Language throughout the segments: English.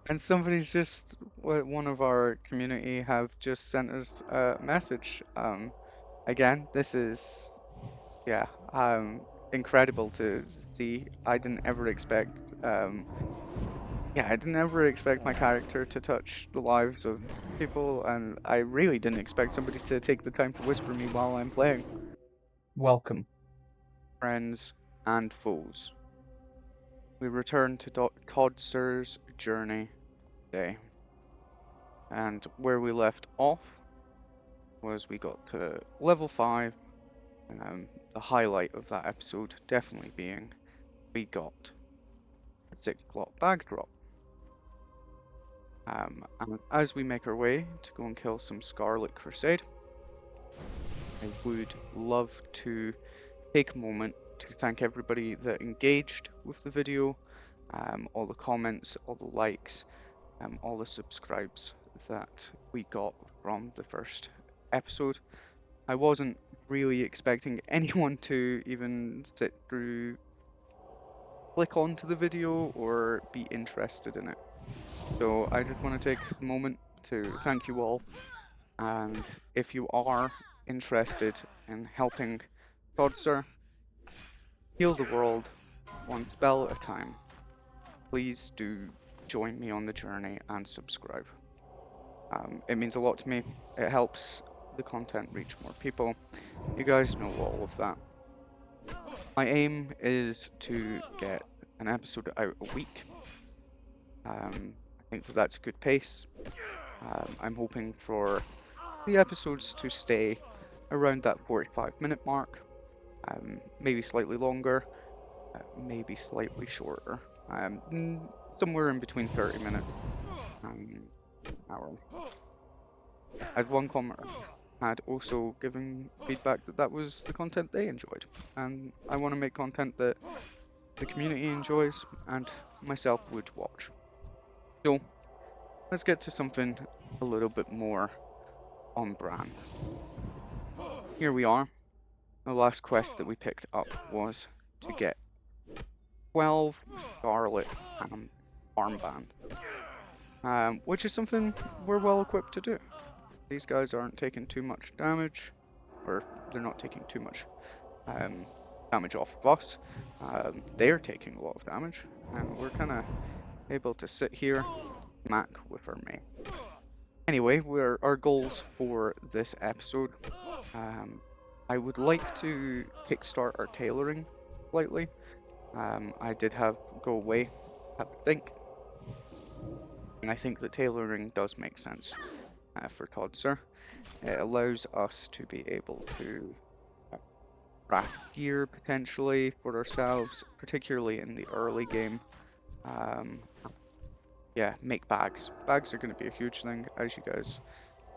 And somebody's just, one of our community have just sent us a message. Again, this is, yeah, incredible to see. I didn't ever expect, yeah, I didn't ever expect my character to touch the lives of people, and I really didn't expect somebody to take the time to whisper me while I'm playing. Welcome, friends and foes. We return to ToddSir's journey today, and where we left off was we got to level 5. The highlight of that episode definitely being we got a 6-slot bag drop. And as we make our way to go and kill some Scarlet Crusade, I would love to take a moment to thank everybody that engaged with the video, all the comments, all the likes, all the subscribes that we got from the first episode. I wasn't really expecting anyone to even sit through, click onto the video, or be interested in it. So I just want to take a moment to thank you all. And if you are interested in helping ToddSir heal the world one spell at a time, please do join me on the journey and subscribe. It means a lot to me. It helps the content reach more people. You guys know all of that. My aim is to get an episode out a week. I think that that's a good pace. I'm hoping for the episodes to stay around that 45-minute mark, maybe slightly longer, maybe slightly shorter, somewhere in between 30 minutes and an hour. As one commenter had also given feedback that that was the content they enjoyed, and I want to make content that the community enjoys and myself would watch. So let's get to something a little bit more on brand. Here we are. The last quest that we picked up was to get 12 Scarlet armband, which is something we're well equipped to do. These guys aren't taking too much damage, or they're not taking too much damage off of us. They're taking a lot of damage, and we're kind of able to sit here, smack with our main. Anyway, our goals for this episode. I would like to kickstart our tailoring slightly. I did have go away, have a think, and I think that tailoring does make sense for ToddSir. It allows us to be able to craft gear potentially for ourselves, particularly in the early game. Yeah, make bags. Bags are going to be a huge thing, as you guys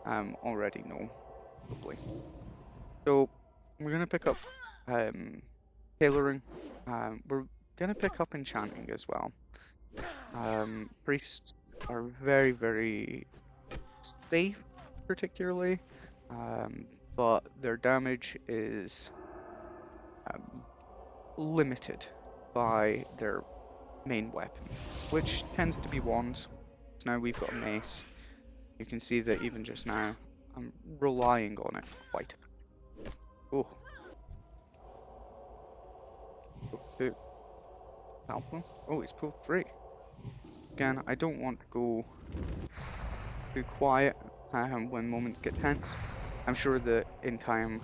already know, probably. So we're going to pick up tailoring. We're going to pick up enchanting as well. Priests are very, very safe, particularly, but their damage is limited by their main weapon, which tends to be wands. So now we've got a mace. You can see that even just now, I'm relying on it quite a bit. Oh. Pull 2. Help him. Oh, he's pulled 3. Again, I don't want to go too quiet when moments get tense. I'm sure that in time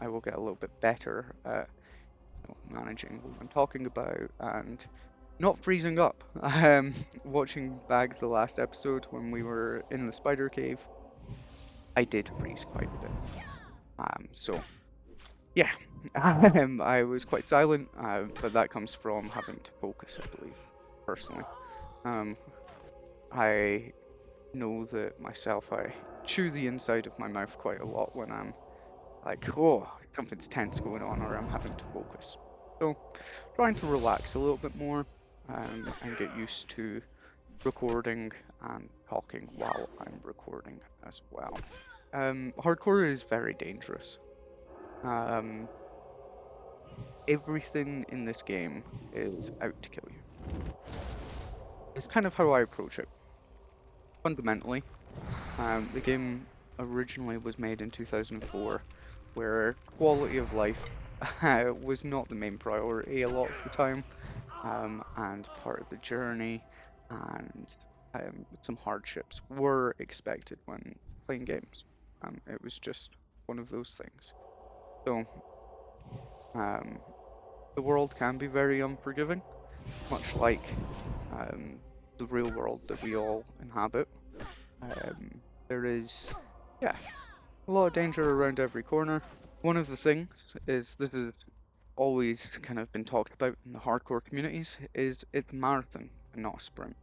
I will get a little bit better at managing what I'm talking about and not freezing up. Watching back the last episode when we were in the spider cave, I did freeze quite a bit. So yeah, I was quite silent, but that comes from having to focus, I believe, personally. I know that myself, I chew the inside of my mouth quite a lot when I'm like, oh, something's tense going on or I'm having to focus. So trying to relax a little bit more and get used to recording and talking while I'm recording as well. Hardcore is very dangerous. Everything in this game is out to kill you. It's kind of how I approach it. fundamentally, the game originally was made in 2004, where quality of life was not the main priority a lot of the time, and part of the journey and some hardships were expected when playing games. It was just one of those things. So, um, the world can be very unforgiving, much like the real world that we all inhabit. There is, yeah, a lot of danger around every corner. One of the things is this has always kind of been talked about in the hardcore communities is it's a marathon and not a sprint.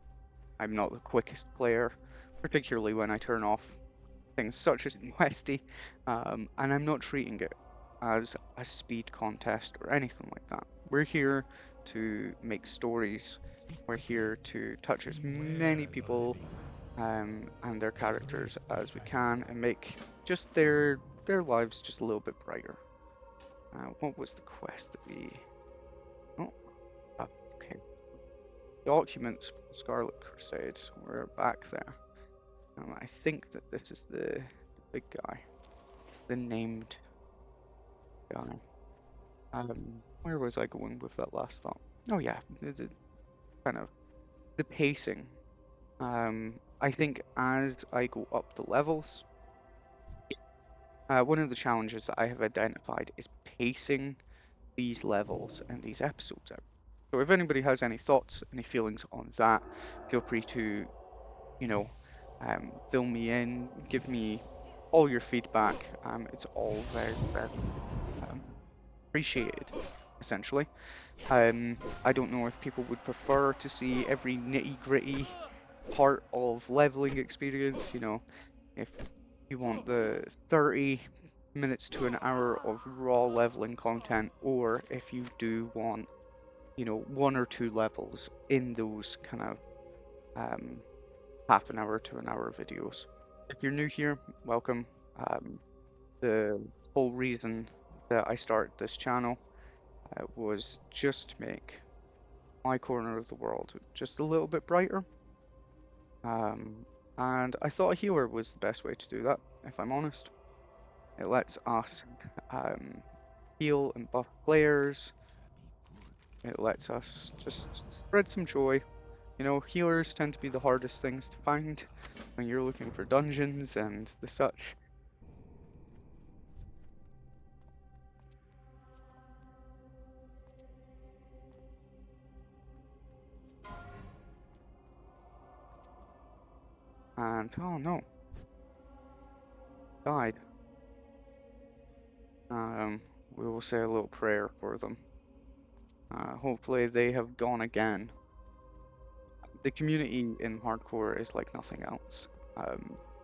I'm not the quickest player, particularly when I turn off things such as Westy, and I'm not treating it as a speed contest or anything like that. We're here to make stories. We're here to touch as many people and their characters as we can and make just their lives just a little bit brighter. What was the quest that we? Oh, okay. Documents for the Scarlet Crusade. We're back there. I think that this is the big guy, the named guy. Where was I going with that last thought? Oh yeah, the kind of the pacing. I think as I go up the levels, one of the challenges that I have identified is pacing these levels and these episodes out. So if anybody has any thoughts, any feelings on that, feel free to, you know, fill me in, give me all your feedback. It's all very, very appreciated, essentially. I don't know if people would prefer to see every nitty-gritty part of leveling experience, if you want the 30 minutes to an hour of raw leveling content, or if you do want, one or two levels in those kind of half an hour to an hour videos. If you're new here, welcome. The whole reason that I started this channel was just to make my corner of the world just a little bit brighter. And I thought a healer was the best way to do that, if I'm honest. It lets us heal and buff players. It lets us just spread some joy. Healers tend to be the hardest things to find when you're looking for dungeons and the such. And, oh no. Died. We will say a little prayer for them. Hopefully they have gone again. The community in Hardcore is like nothing else.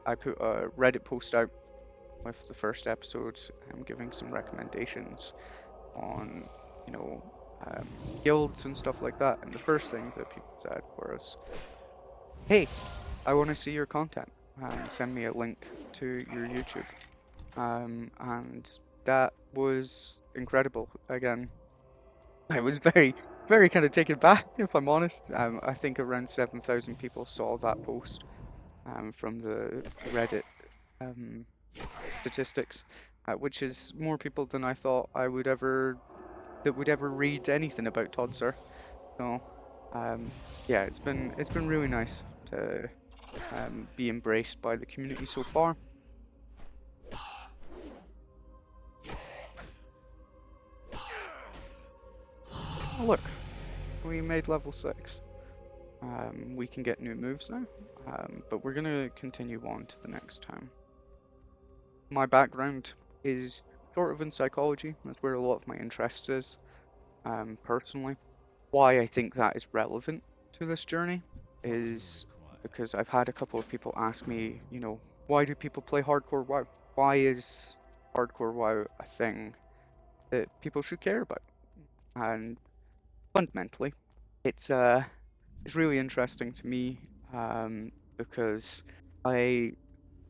I put a Reddit post out with the first episode, giving some recommendations on, guilds and stuff like that. And the first thing that people said was, "Hey, I want to see your content. Send me a link to your YouTube." And that was incredible. Again, I was very, very kind of taken back, if I'm honest. I think around 7,000 people saw that post from the Reddit statistics, which is more people than I thought would ever read anything about ToddSir. So, yeah, it's been really nice to be embraced by the community so far. Oh, look, we made level 6. We can get new moves now, but we're going to continue on to the next time. My background is sort of in psychology. That's where a lot of my interest is, personally. Why I think that is relevant to this journey is because I've had a couple of people ask me, why do people play Hardcore WoW? Why is Hardcore WoW a thing that people should care about? And fundamentally, it's really interesting to me because I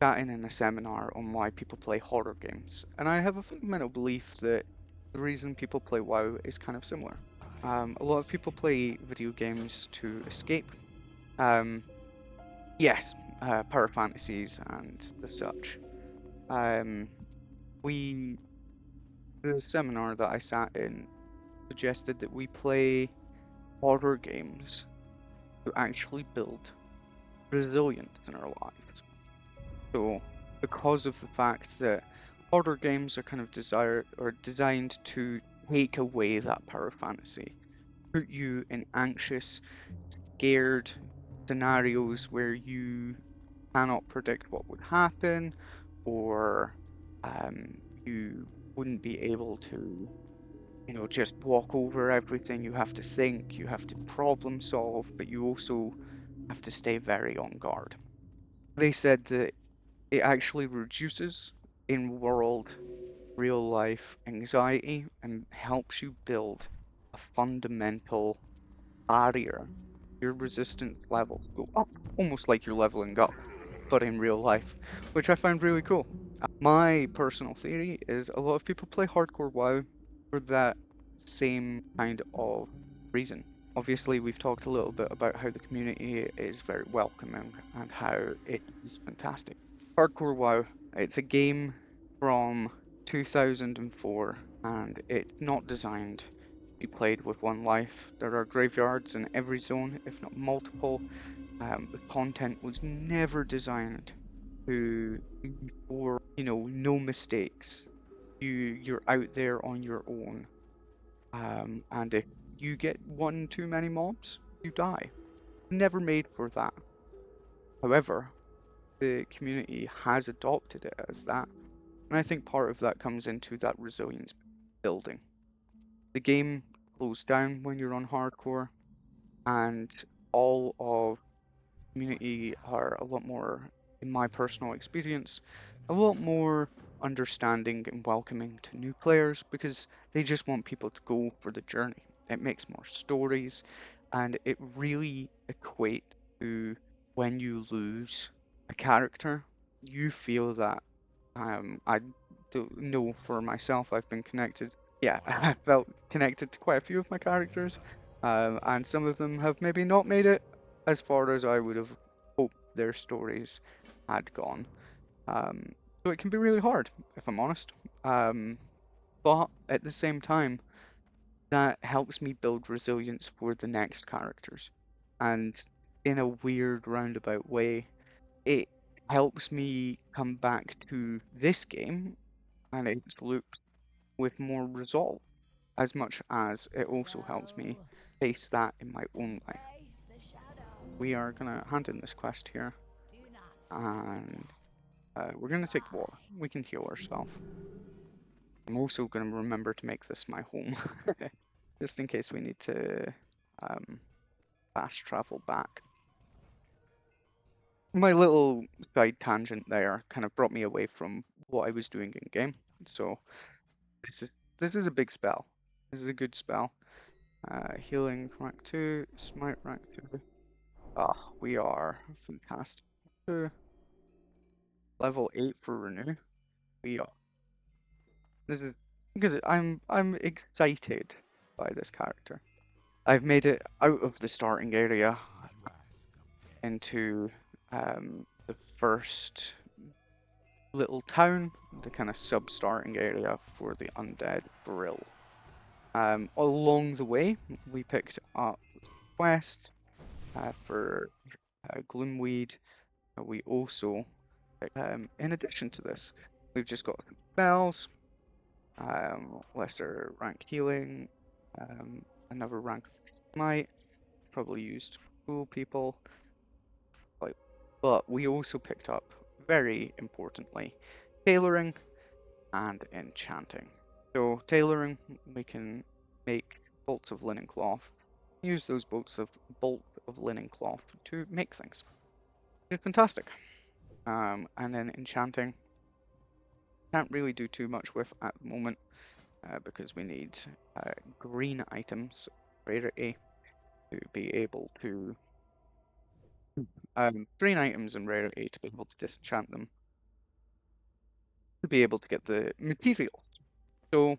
sat in a seminar on why people play horror games, and I have a fundamental belief that the reason people play WoW is kind of similar. A lot of people play video games to escape. Yes, power fantasies and the such. Um, we the seminar that I sat in suggested that we play horror games to actually build resilience in our lives. So, because of the fact that horror games are kind of designed to take away that power fantasy, put you in anxious, scared scenarios where you cannot predict what would happen, or you wouldn't be able to, just walk over everything. You have to think, you have to problem solve, but you also have to stay very on guard. They said that it actually reduces in world real life anxiety and helps you build a fundamental barrier. Your resistance levels go up, almost like you're leveling up, but in real life, which I find really cool. My personal theory is a lot of people play Hardcore WoW for that same kind of reason. Obviously, we've talked a little bit about how the community is very welcoming and how it is fantastic. Hardcore WoW, it's a game from 2004 and it's not designed to be played with one life. There are graveyards in every zone, if not multiple. The content was never designed to for no mistakes. You're out there on your own, and if you get one too many mobs, you die. Never made for that. However, the community has adopted it as that, and I think part of that comes into that resilience building. The game slows down when you're on hardcore, and all of community are a lot more, in my personal experience, a lot more understanding and welcoming to new players because they just want people to go for the journey. It makes more stories and it really equates to when you lose a character, you feel that. I don't know for myself, I've been connected. Yeah, I felt connected to quite a few of my characters, and some of them have maybe not made it as far as I would have hoped their stories had gone. Um, so it can be really hard, if I'm honest. But at the same time, that helps me build resilience for the next characters. And in a weird roundabout way, it helps me come back to this game and its loop with more resolve, as much as it also helps me face that in my own life. We are gonna hand in this quest here, and we're gonna take the water. We can heal ourselves. I'm also gonna remember to make this my home, just in case we need to um, fast travel back. My little side tangent there kind of brought me away from what I was doing in game. So this is this is a big spell. This is a good spell. Healing rank 2, smite rank 2. Ah, we are fantastic. Level 8 for renew. We are. This is because I'm excited by this character. I've made it out of the starting area into the first little town, the kind of sub-starting area for the undead Brill. Along the way, we picked up quests for Gloomweed. We also, in addition to this, we've just got some spells, lesser rank healing, another rank of smite, probably used to fool people. But we also picked up, very importantly, tailoring and enchanting. So tailoring, we can make bolts of linen cloth, use those bolts of linen cloth to make things. It's fantastic. And then enchanting, can't really do too much with at the moment because we need green items, rarity, to be able to green items and rarity to be able to disenchant them, to be able to get the materials. So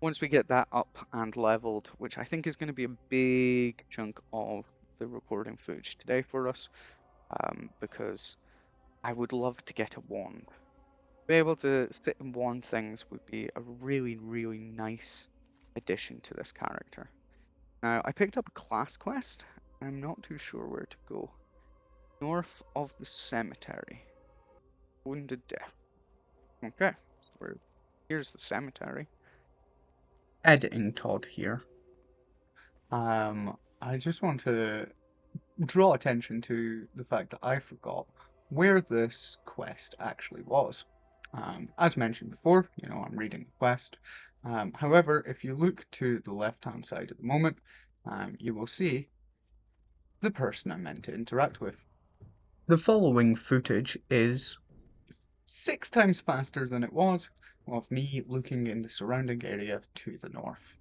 once we get that up and leveled, which I think is going to be a big chunk of the recording footage today for us, because I would love to get a wand. Be able to sit and wand things would be a really, really nice addition to this character. Now, I picked up a class quest. I'm not too sure where to go. North of the cemetery. Wounded Death. Okay, here's the cemetery. Editing Todd here. I just want to draw attention to the fact that I forgot where this quest actually was. As mentioned before, I'm reading the quest. However, if you look to the left-hand side at the moment, you will see the person I meant to interact with. The following footage is 6 times faster than it was of me looking in the surrounding area to the north.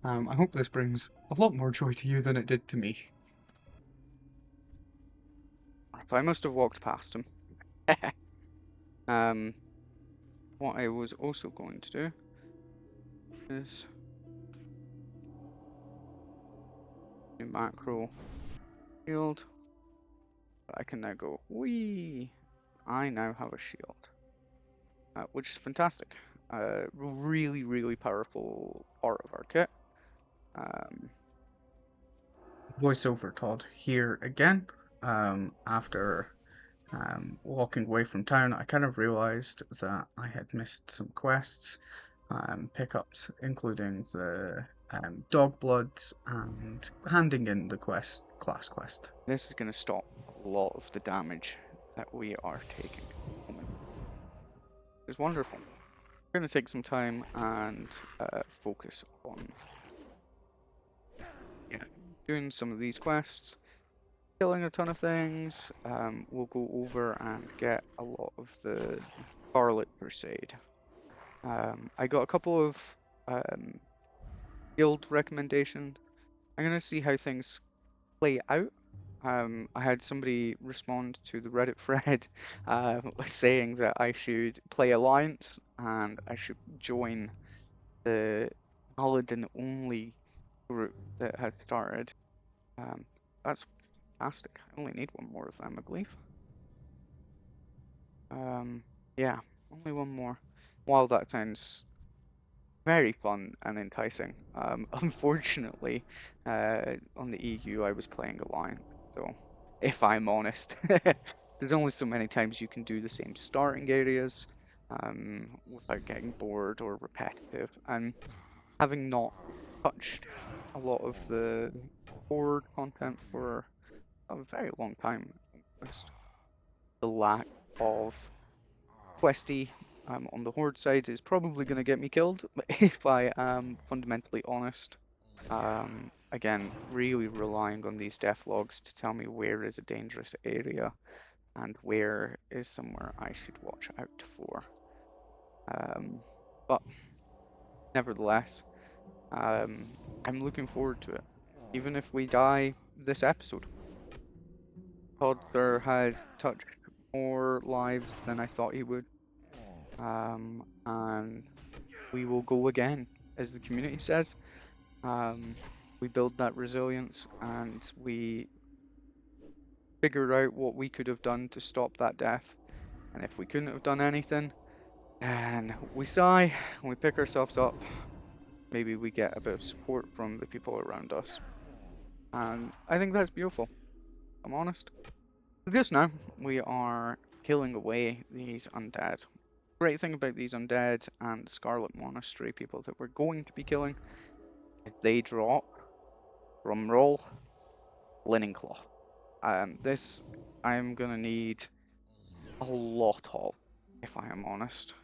I hope this brings a lot more joy to you than it did to me. I must have walked past him. What I was also going to do is do macro shield. I can now go, whee! I now have a shield, which is fantastic. Really, really powerful part of our kit. Voiceover Todd here again. After walking away from town, I kind of realized that I had missed some quests, pickups, including the dog bloods and handing in the class quest. This is going to stop a lot of the damage that we are taking. It's wonderful. We're going to take some time and focus on doing some of these quests, killing a ton of things. We'll go over and get a lot of the Scarlet Crusade. I got a couple of guild recommendations. I'm going to see how things play out. I had somebody respond to the Reddit thread saying that I should play Alliance and I should join the Paladin-only group that had started. That's fantastic. I only need one more of them, I believe. Yeah, only one more. While that sounds very fun and enticing, unfortunately, on the EU I was playing Alliance, so if I'm honest, there's only so many times you can do the same starting areas without getting bored or repetitive, and having not touched a lot of the board content for a very long time, just the lack of questy on the horde side is probably going to get me killed, if I am fundamentally honest. Again, really relying on these death logs to tell me where is a dangerous area and where is somewhere I should watch out for. But nevertheless, I'm looking forward to it. Even if we die this episode. ToddSir had touched more lives than I thought he would. And we will go again, as the community says. We build that resilience and we figure out what we could have done to stop that death. And if we couldn't have done anything, and we sigh, and we pick ourselves up, maybe we get a bit of support from the people around us. And I think that's beautiful, if I'm honest. Just now, we are killing away these undead. Great thing about these undead and Scarlet Monastery people that we're going to be killing, if they drop, drum roll, linen cloth. This I'm gonna need a lot of, if I am honest.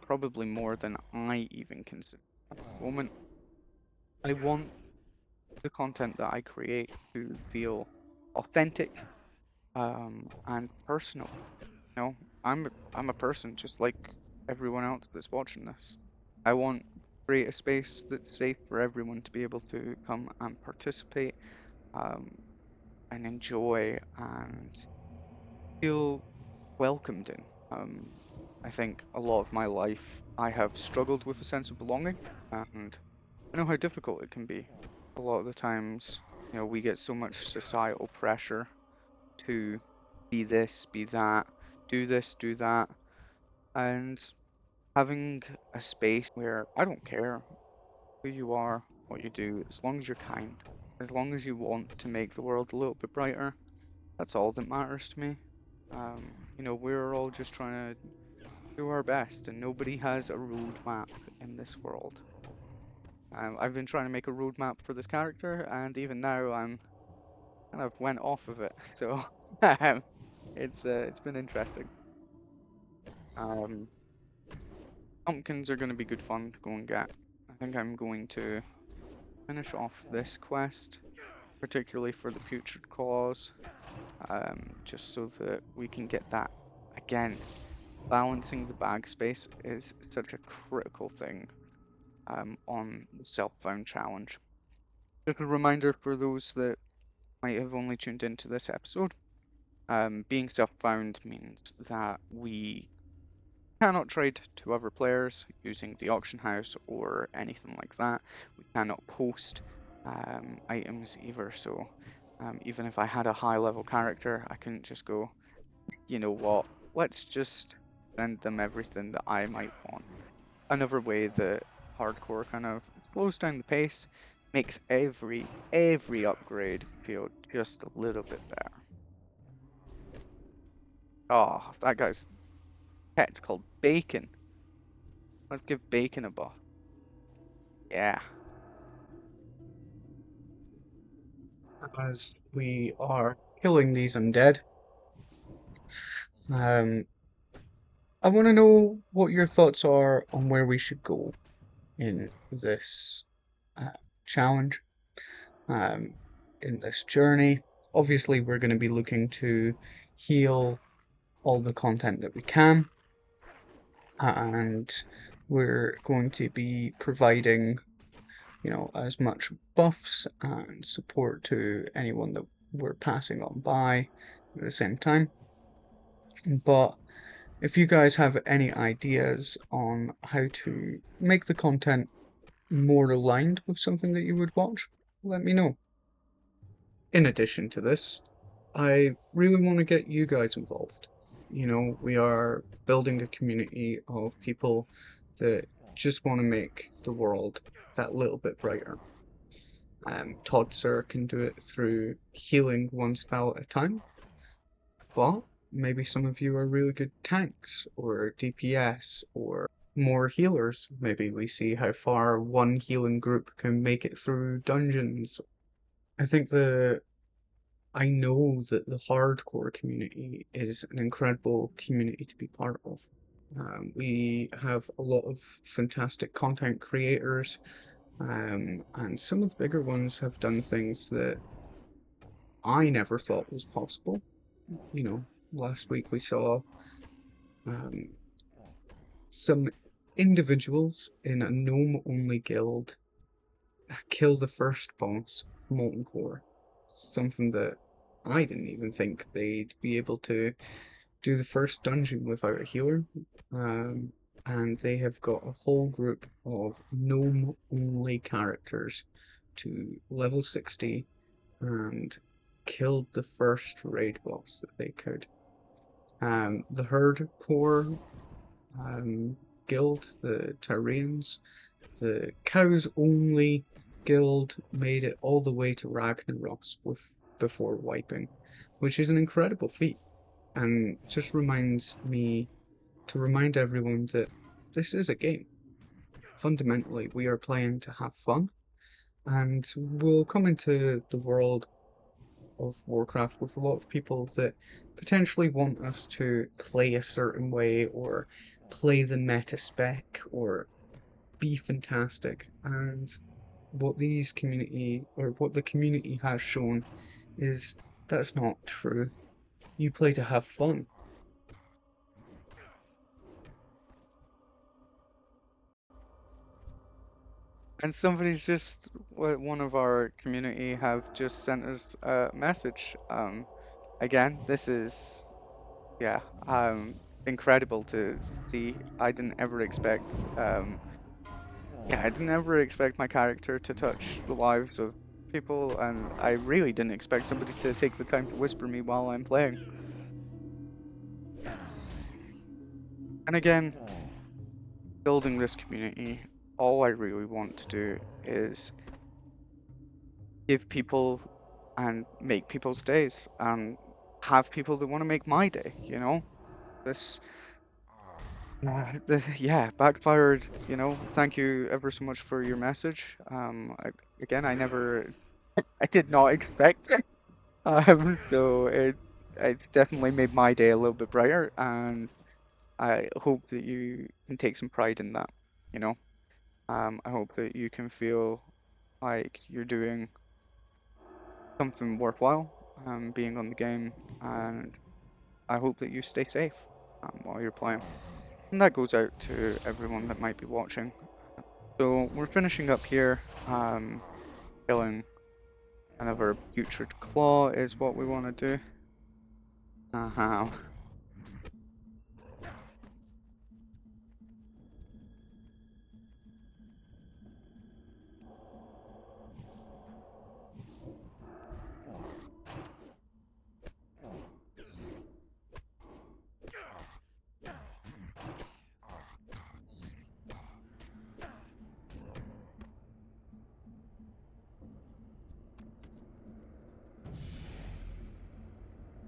Probably more than I even consider at the moment. I want the content that I create to feel authentic, and personal. I'm a person just like everyone else that's watching this. I want to create a space that's safe for everyone to be able to come and participate, and enjoy and feel welcomed in. I think a lot of my life I have struggled with a sense of belonging, and I know how difficult it can be. A lot of the times, we get so much societal pressure to be this, be that, do this, do that, and having a space where I don't care who you are, what you do, as long as you're kind, as long as you want to make the world a little bit brighter, that's all that matters to me. We're all just trying to do our best, and nobody has a roadmap in this world. I've been trying to make a roadmap for this character, and even now I'm kind of went off of it. So it's been interesting. Um, Pumpkins are going to be good fun to go and get. I think I'm going to finish off this quest, particularly for the Putrid Cause, just so that we can get that again. Balancing the bag space is such a critical thing on the self-found challenge. Just a reminder for those that might have only tuned into this episode, being self-found means that we cannot trade to other players using the auction house or anything like that. We cannot post items either, so even if I had a high-level character, I couldn't just go, you know what, let's just send them everything that I might want. Another way that hardcore kind of slows down the pace, makes every upgrade feel just a little bit better. Oh, that guy's pet's called Bacon. Let's give Bacon a buff. Yeah. As we are killing these undead, I want to know what your thoughts are on where we should go in this challenge, in this journey. Obviously, we're going to be looking to heal all the content that we can, and we're going to be providing, as much buffs and support to anyone that we're passing on by at the same time. But if you guys have any ideas on how to make the content more aligned with something that you would watch, let me know. In addition to this, I really want to get you guys involved. We are building a community of people that just want to make the world that little bit brighter. ToddSir can do it through healing one spell at a time, but maybe some of you are really good tanks or DPS or more healers. Maybe we see how far one healing group can make it through dungeons. I know that the hardcore community is an incredible community to be part of. We have a lot of fantastic content creators, and some of the bigger ones have done things that I never thought was possible. Last week we saw some individuals in a gnome-only guild kill the first boss of Molten Core. Something that I didn't even think they'd be able to do the first dungeon without a healer. And they have got a whole group of gnome-only characters to level 60 and killed the first raid boss that they could. The Hardcore guild, the Tyrians, the cows only guild made it all the way to Ragnaros before wiping, which is an incredible feat, and just reminds me to remind everyone that this is a game. Fundamentally, we are playing to have fun, and we'll come into the world of Warcraft with a lot of people that potentially want us to play a certain way or play the meta spec or be fantastic. And what the community has shown is that's not true. You play to have fun. And somebody's just, one of our community have just sent us a message. Again, this is, yeah, incredible to see. I didn't ever expect, I didn't ever expect my character to touch the lives of people, and I really didn't expect somebody to take the time to whisper me while I'm playing. And again, building this community, all I really want to do is give people and make people's days and have people that want to make my day, you know? This, yeah, backfired, you know? Thank you ever so much for your message. Again, I did not expect it. So it's definitely made my day a little bit brighter, and I hope that you can take some pride in that, you know? I hope that you can feel like you're doing something worthwhile, being on the game, and I hope that you stay safe, while you're playing. And that goes out to everyone that might be watching. So we're finishing up here. Killing another putrid claw is what we want to do. Uh-huh.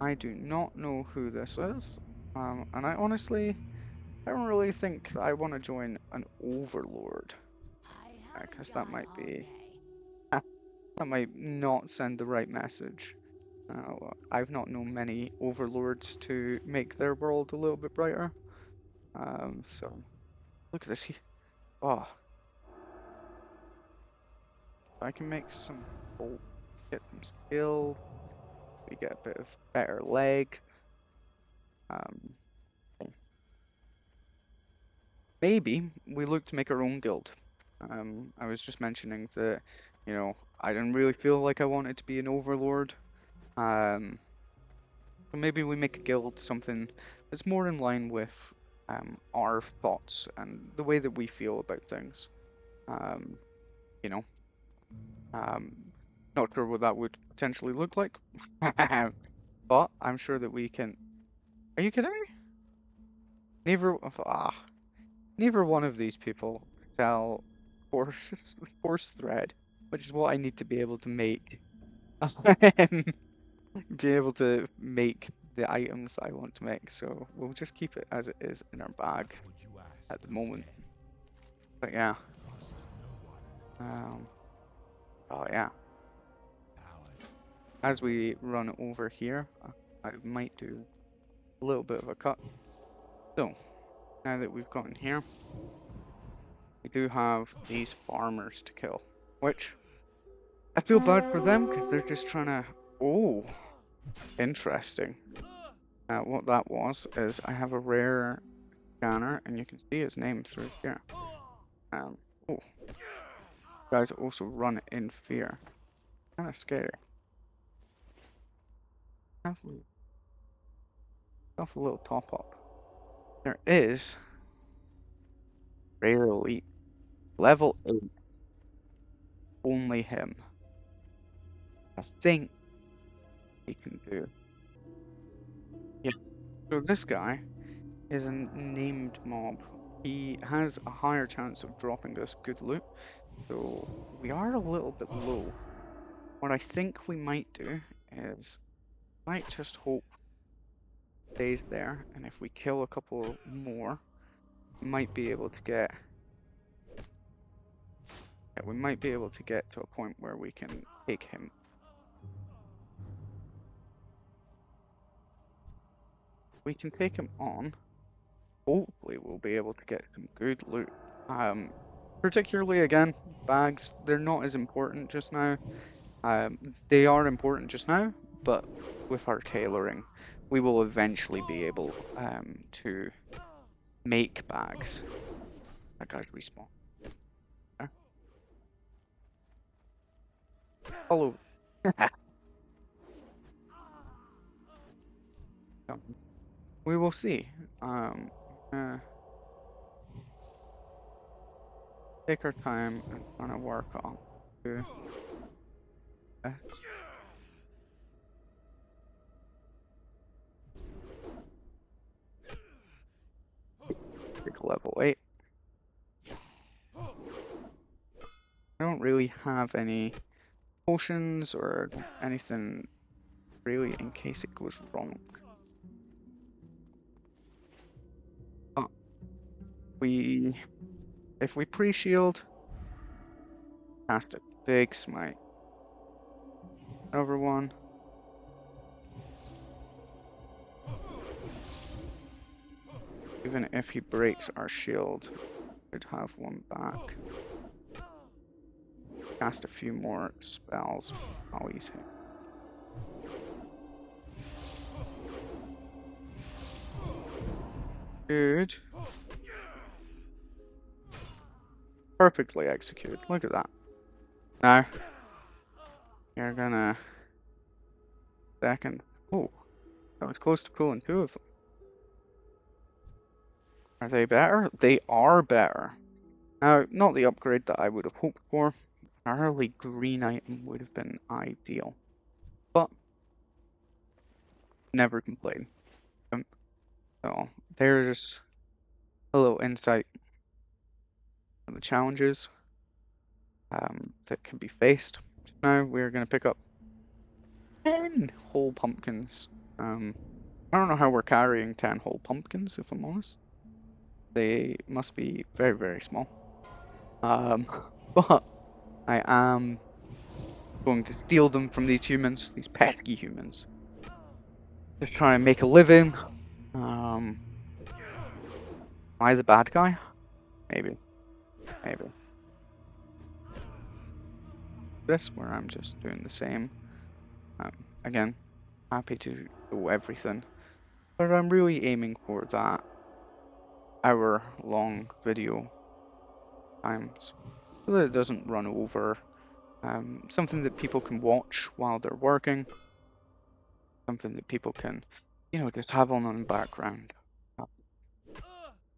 I do not know who this is, and I don't really think that I want to join an overlord, because that might not send the right message. I've not known many overlords to make their world a little bit brighter. So look at this. Oh, I can make some bolt, get some skill. We get a bit of better leg. Um, Maybe we look to make our own guild. I was just mentioning that, I didn't really feel like I wanted to be an overlord. Um, so maybe we make a guild something that's more in line with our thoughts and the way that we feel about things. Um, you know, um, Not sure what that would potentially look like, but I'm sure that we can. Are you kidding me? Neither of neither one of these people sell horse horse thread, which is what I need to be able to make. Be able to make the items I want to make. So we'll just keep it as it is in our bag at the moment. But yeah. Um, oh yeah. As we run over here, I might do a little bit of a cut. So now that we've gotten here, we do have these farmers to kill, which I feel bad for them because they're just trying to. Oh, interesting. What that was is I have a rare scanner, and you can see his name through here. Oh, guys also run in fear. Kind of scary. Have a little top up. There is rare elite level 8. Only him. I think he can do. Yeah. So this guy is a named mob. He has a higher chance of dropping us good loot. So we are a little bit low. What I think we might do is might just hope stays there, and if we kill a couple more, we might be able to get. Yeah, we might be able to get to a point where we can take him. We can take him on. Hopefully, we'll be able to get some good loot. Particularly again, bags. They're not as important just now. They are important just now, but with our tailoring, we will eventually be able to make bags. That guy's respawn. There. Follow. We will see. Uh, take our time and kind of work on to this. Take level 8. I don't really have any potions or anything really in case it goes wrong. But if we pre-shield, cast a big smite. Another one. Even if he breaks our shield, we'd have one back. Cast a few more spells while he's hit. Good. Perfectly executed. Look at that. Now, you're gonna... Second. Oh, that was close to pulling 2 of them. Are they better? They are better. Now, not the upgrade that I would have hoped for. An early green item would have been ideal. But, never complain. So, there's a little insight on the challenges that can be faced. Now, we're going to pick up 10 whole pumpkins. I don't know how we're carrying 10 whole pumpkins, if I'm honest. They must be very, very small. But I am going to steal them from these humans, these pesky humans. Just trying to make a living. Am I the bad guy? Maybe. Maybe. This, where I'm just doing the same. Again, happy to do everything. But I'm really aiming for that hour-long video times. So that it doesn't run over. Something that people can watch while they're working. Something that people can, just have on in the background.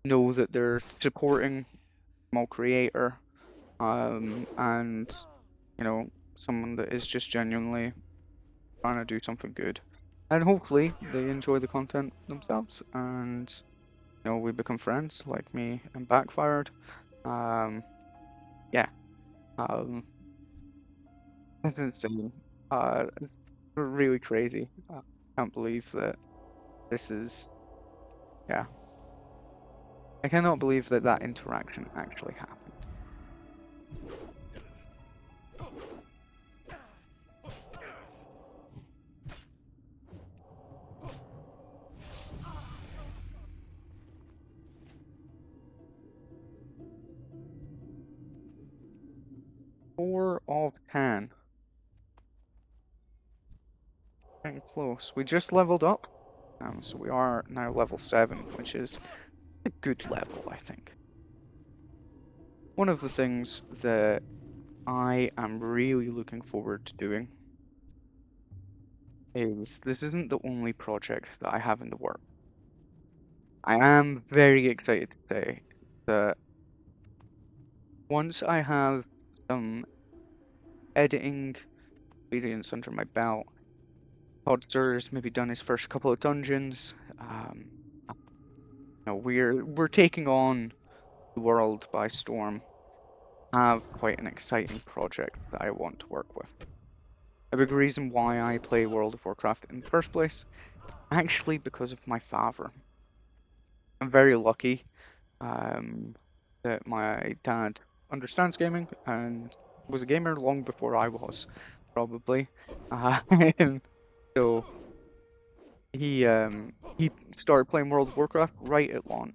Know that they're supporting a small creator, and, someone that is just genuinely trying to do something good. And hopefully they enjoy the content themselves, and, we become friends, like me and Backfired. Yeah. That's insane. It's really crazy. I can't believe that this is, yeah. I cannot believe that that interaction actually happened. Four of 10. Getting close. We just leveled up. So we are now level 7, which is a good level, I think. One of the things that I am really looking forward to doing is this isn't the only project that I have in the works. I am very excited to say that once I have some editing experience under my belt, ToddSir's maybe done his first couple of dungeons. We're taking on the world by storm. Have quite an exciting project that I want to work with. A big reason why I play World of Warcraft in the first place, actually because of my father. I'm very lucky that my dad understands gaming and was a gamer long before I was, probably. So he started playing World of Warcraft right at launch.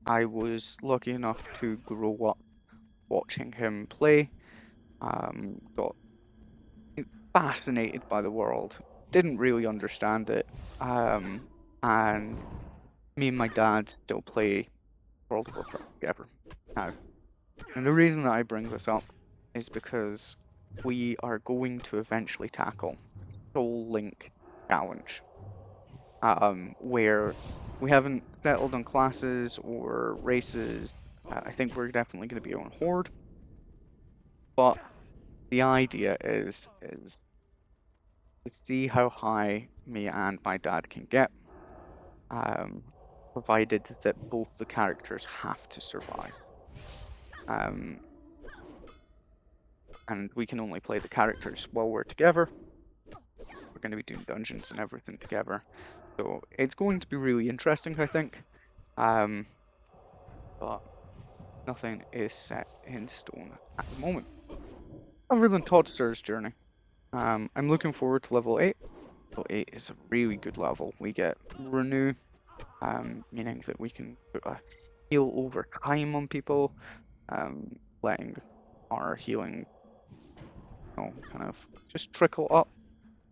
I was lucky enough to grow up watching him play. Got fascinated by the world. Didn't really understand it. And me and my dad still play World of Warcraft together now. And the reason that I bring this up is because we are going to eventually tackle Soul Link Challenge, where we haven't settled on classes or races. I think we're definitely going to be on Horde, but the idea is to see how high me and my dad can get. provided that both the characters have to survive. And we can only play the characters while we're together. We're going to be doing dungeons and everything together. So it's going to be really interesting, I think. But nothing is set in stone at the moment. Other than ToddSir's journey. I'm looking forward to level 8. Level 8 is a really good level. We get Renew, meaning that we can put a heal over time on people, letting our healing, kind of just trickle up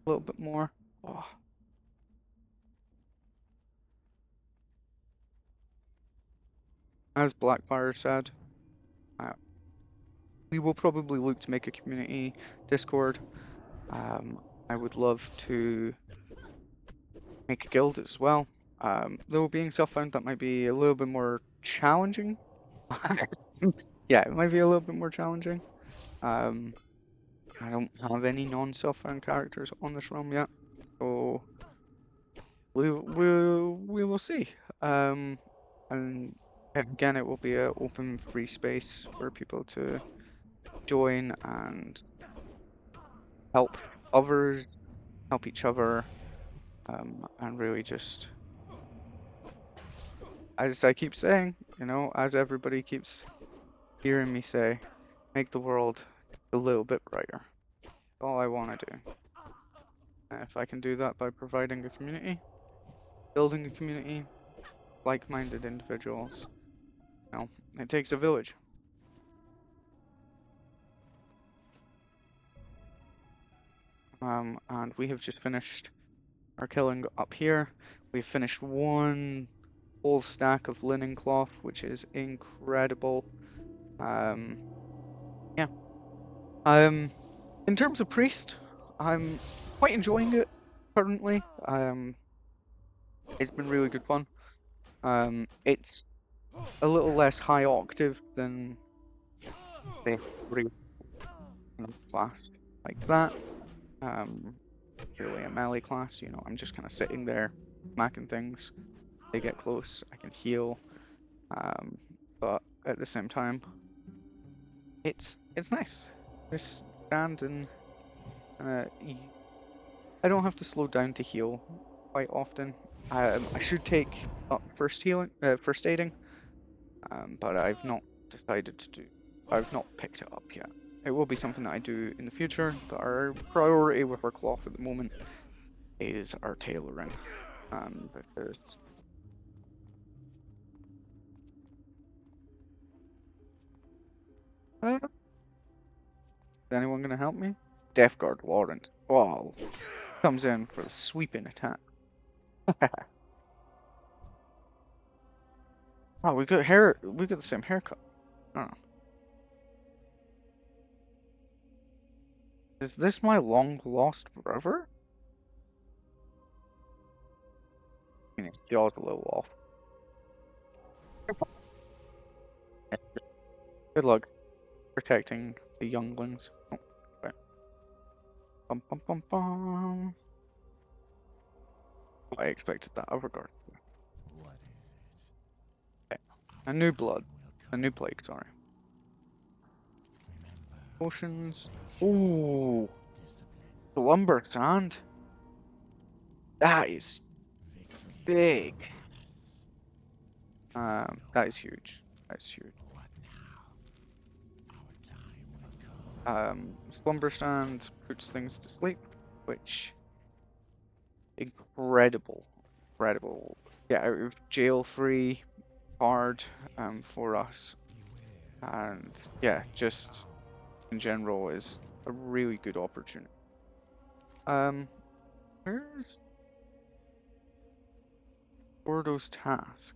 a little bit more. Oh. As Blackfire said, we will probably look to make a community Discord. I would love to make a guild as well. Though being self-found, that might be a little bit more challenging. Yeah, it might be a little bit more challenging. I don't have any non-self-found characters on this realm yet, so we will see. And again, it will be an open, free space for people to join and help others, help each other, and really just, as I keep saying, as everybody keeps hearing me say, make the world a little bit brighter. That's all I want to do. And if I can do that by providing a community, building a community, like-minded individuals, it takes a village. And we have just finished our killing up here. We've finished one whole stack of linen cloth, which is incredible. Yeah. In terms of priest, I'm quite enjoying it currently. It's been really good fun. It's a little less high octave than the real class like that. Really a melee class, I'm just kind of sitting there, smacking things. They get close, I can heal. But at the same time, it's nice. Just stand and I don't have to slow down to heal quite often. I should take up first aiding, but I've not decided to do. I've not picked it up yet. It will be something that I do in the future, but our priority with our cloth at the moment is our tailoring, because is anyone gonna help me? Death Guard Lawrence. Oh, comes in for the sweeping attack. Oh, we got hair. We got the same haircut. Oh. Is this my long lost brother? I mean, his jaw's a little off. Good luck protecting the younglings. Oh, right. Bum bum bum bum. I expected that other guard. Okay. A new blood. A new plague, sorry. Potions. Ooh. Lumber sand. That is big. That is huge. That's huge. Slumber stand puts things to sleep, which incredible. Yeah, jail free card for us. And yeah, just in general is a really good opportunity. Where's Gordo's task?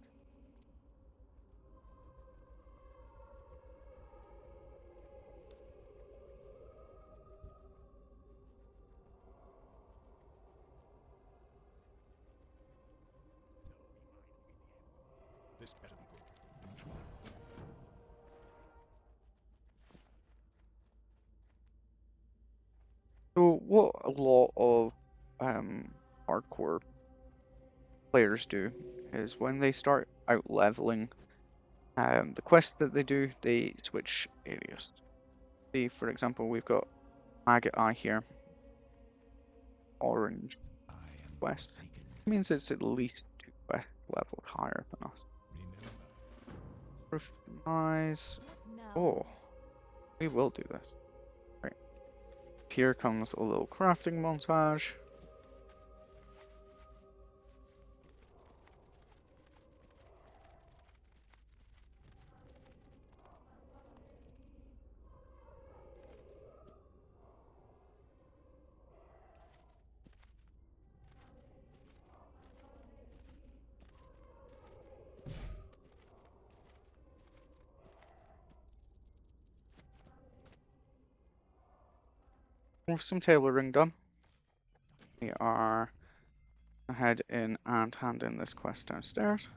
This better be good. So what a lot of hardcore players do is when they start out leveling the quest that they do, they switch areas. See, for example, we've got Maggot Eye here, orange I am quest. forsaken. It means it's at least 2 quest levels higher than us. Remember. Proof of demise. No. Oh, we will do this. Right. Here comes a little crafting montage. With some tailoring done, we are ahead in and hand in this quest downstairs.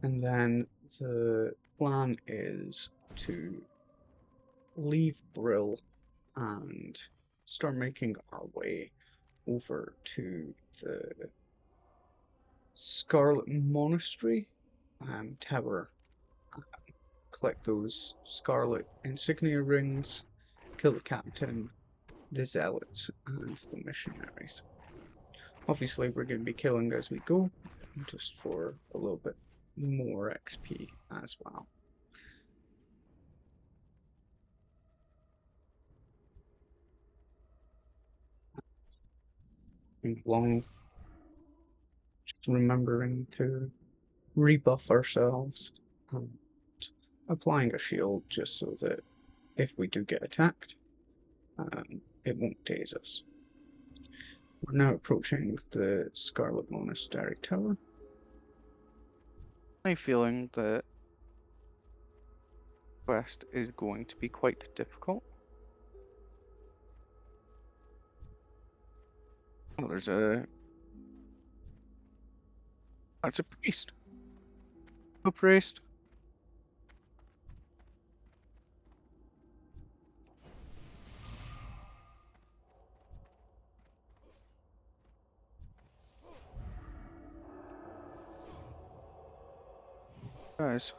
And then the plan is to leave Brill and start making our way over to the Scarlet Monastery Tower. Collect those Scarlet Insignia rings, kill the captain, the zealots, and the missionaries. Obviously, we're going to be killing as we go, just for a little bit more XP as well. And long, just remembering to rebuff ourselves and applying a shield just so that if we do get attacked, it won't daze us. We're now approaching the Scarlet Monastery Tower. My feeling that quest is going to be quite difficult. Oh, there's a... That's a priest. A priest. Guys.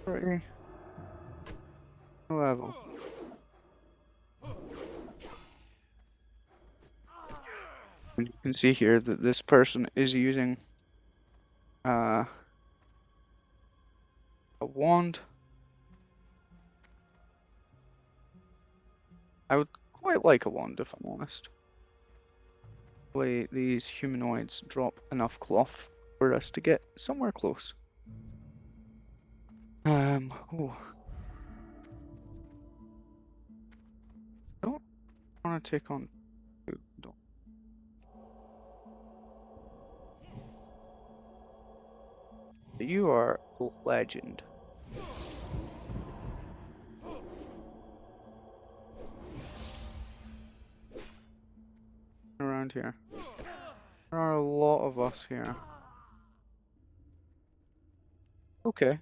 Pretty level. And you can see here that this person is using a wand. I would quite like a wand if I'm honest. Hopefully these humanoids drop enough cloth for us to get somewhere close. Oh. Don't want to take on two. Don't. You are a legend. Around here. There are a lot of us here. Okay.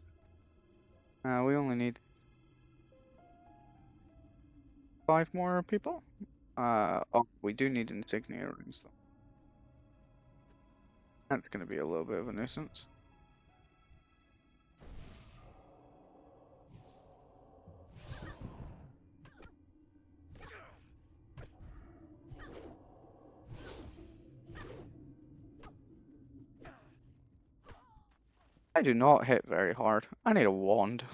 We only need 5 more people. Oh, we do need insignia rings though. That's gonna be a little bit of a nuisance. I do not hit very hard. I need a wand.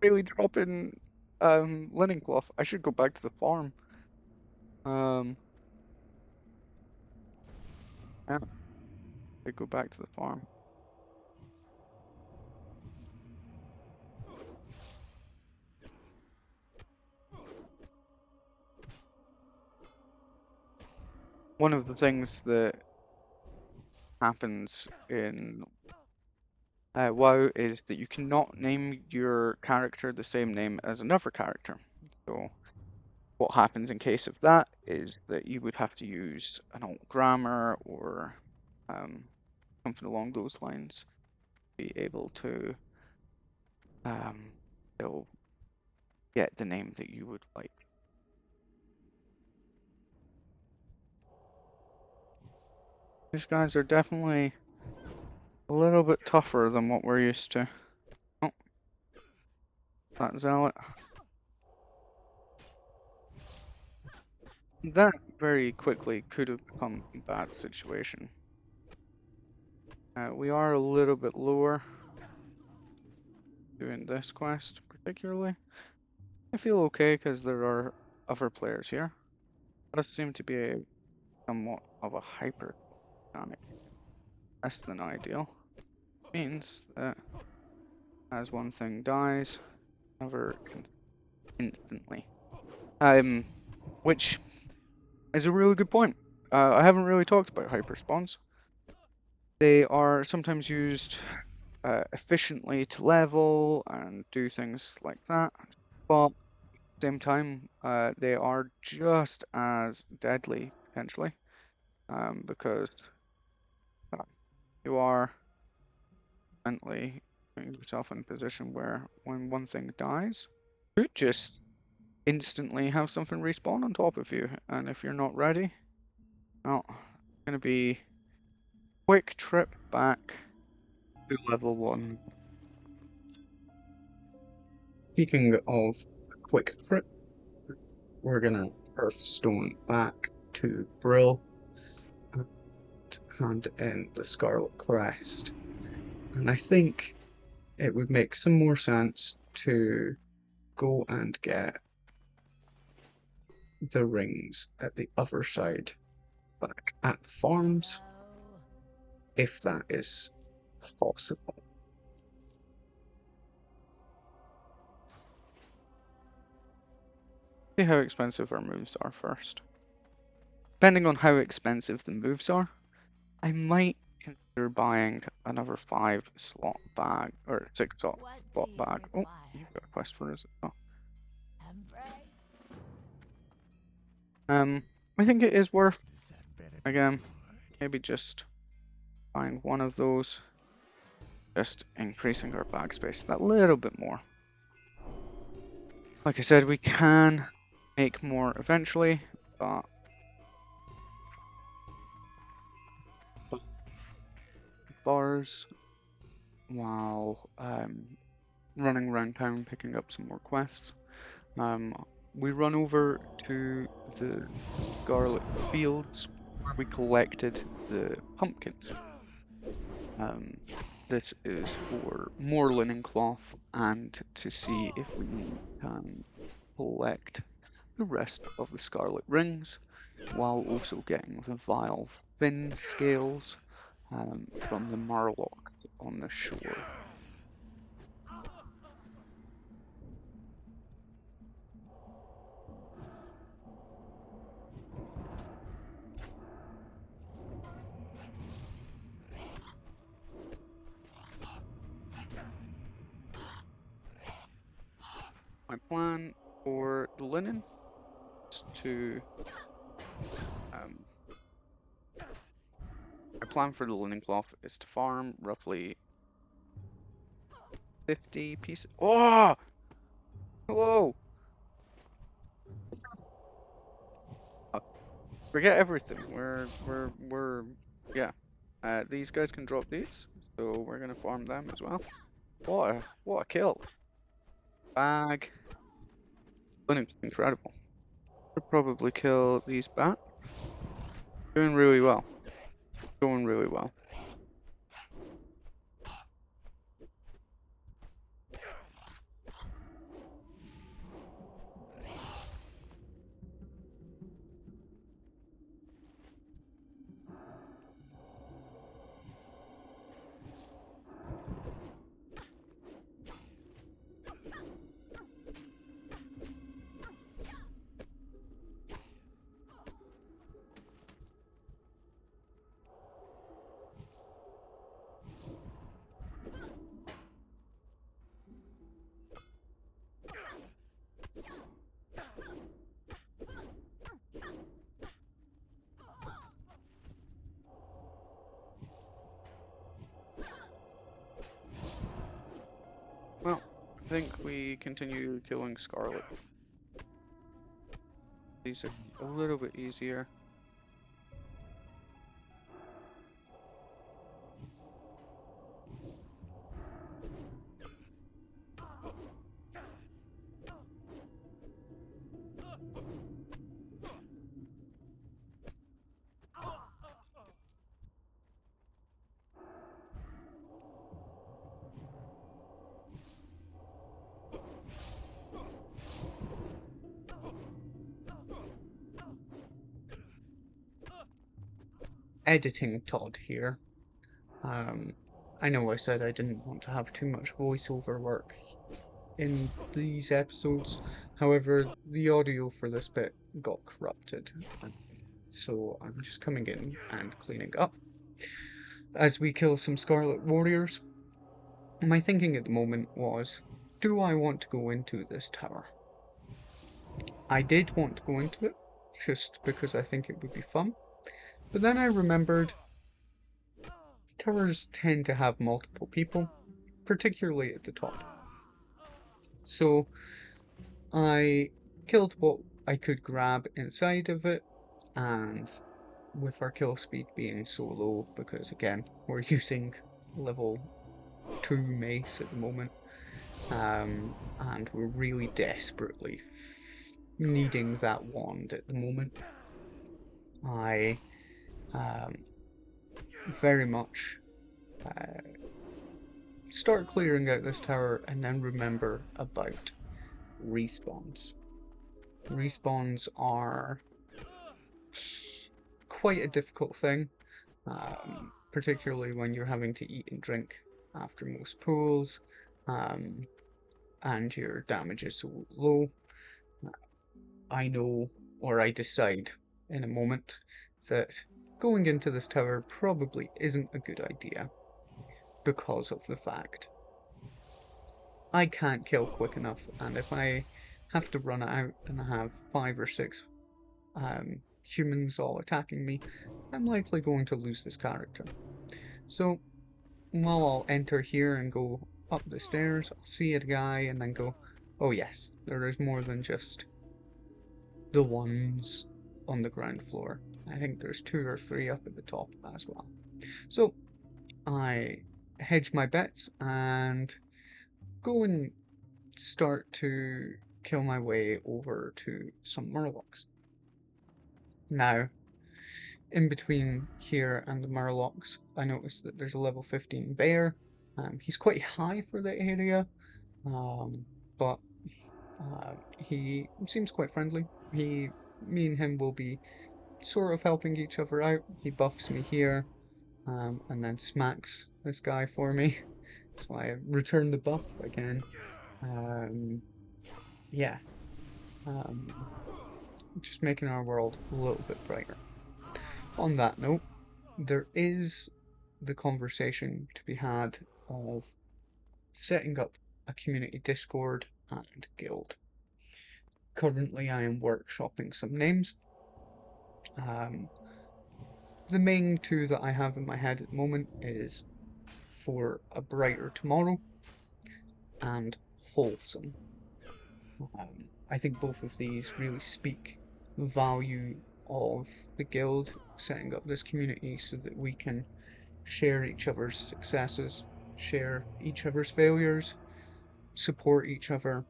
Really dropping linen cloth. I should go back to the farm. Yeah, I go back to the farm. One of the things that happens in WoW is that you cannot name your character the same name as another character. So what happens in case of that is that you would have to use an alt grammar or something along those lines to be able to kill get the name that you would like. These guys are definitely a little bit tougher than what we're used to. Oh, that zealot. That very quickly could have become a bad situation. We are a little bit lower doing this quest, particularly. I feel okay because there are other players here. It does seem to be somewhat of a hyper mechanic. Less than ideal. Means that as one thing dies, another can instantly. Which is a really good point. I haven't really talked about hyper spawns. They are sometimes used efficiently to level and do things like that, but at the same time, they are just as deadly potentially, because you are mentally putting yourself in a position where when one thing dies, you could just instantly have something respawn on top of you, and if you're not ready, well, it's gonna be a quick trip back to level 1. Speaking of a quick trip, we're gonna Hearthstone back to Brill and hand in the Scarlet Crest. And I think it would make some more sense to go and get the rings at the other side back at the farms, if that is possible. See how expensive our moves are first. Depending on how expensive the moves are, I might consider buying another 5 slot bag or 6 slot bag. Oh, you've got a quest for us as well. I think it is worth, again, maybe just buying one of those, just increasing our bag space that little bit more. Like I said, we can make more eventually, but bars while running around town picking up some more quests. We run over to the Scarlet Fields where we collected the pumpkins. This is for more linen cloth and to see if we can collect the rest of the Scarlet Rings while also getting the vile fin scales from the Marlock on the shore. My plan for the linen is to my plan for the linen cloth is to farm roughly 50 pieces. Oh! Hello! Forget everything. Yeah. These guys can drop these, so we're gonna farm them as well. What a kill! Bag. Linen's incredible. Could probably kill these bats. Doing really well. Going really well. think we continue killing Scarlet. These are a little bit easier. Editing Todd here. I know I said I didn't want to have too much voiceover work in these episodes. However, the audio for this bit got corrupted, so I'm just coming in and cleaning up. As we kill some Scarlet Warriors, my thinking at the moment was, do I want to go into this tower? I did want to go into it, just because I think it would be fun, but then I remembered towers tend to have multiple people, particularly at the top. So I killed what I could grab inside of it, and with our kill speed being so low, because again, we're using level 2 mace at the moment, and we're really desperately needing that wand at the moment. I very much start clearing out this tower and then remember about respawns. Respawns are quite a difficult thing, particularly when you're having to eat and drink after most pulls, and your damage is so low. I know, or I decide in a moment, that going into this tower probably isn't a good idea because of the fact I can't kill quick enough, and if I have to run out and I have 5 or 6 humans all attacking me, I'm likely going to lose this character. So while I'll enter here and go up the stairs, I'll see a guy and then go, oh yes, there is more than just the ones on the ground floor. I think there's 2 or 3 up at the top as well. So I hedge my bets and go and start to kill my way over to some murlocs. Now, in between here and the murlocs, I noticed that there's a level 15 bear. He's quite high for the area, but he seems quite friendly. Me and him will be sort of helping each other out. He buffs me here, and then smacks this guy for me. So I return the buff again. Yeah. Just making our world a little bit brighter. On that note, there is the conversation to be had of setting up a community Discord and guild. Currently, I am workshopping some names. The main 2 that I have in my head at the moment is For a Brighter Tomorrow and Wholesome. I think both of these really speak the value of the guild, setting up this community so that we can share each other's successes, share each other's failures, support each other,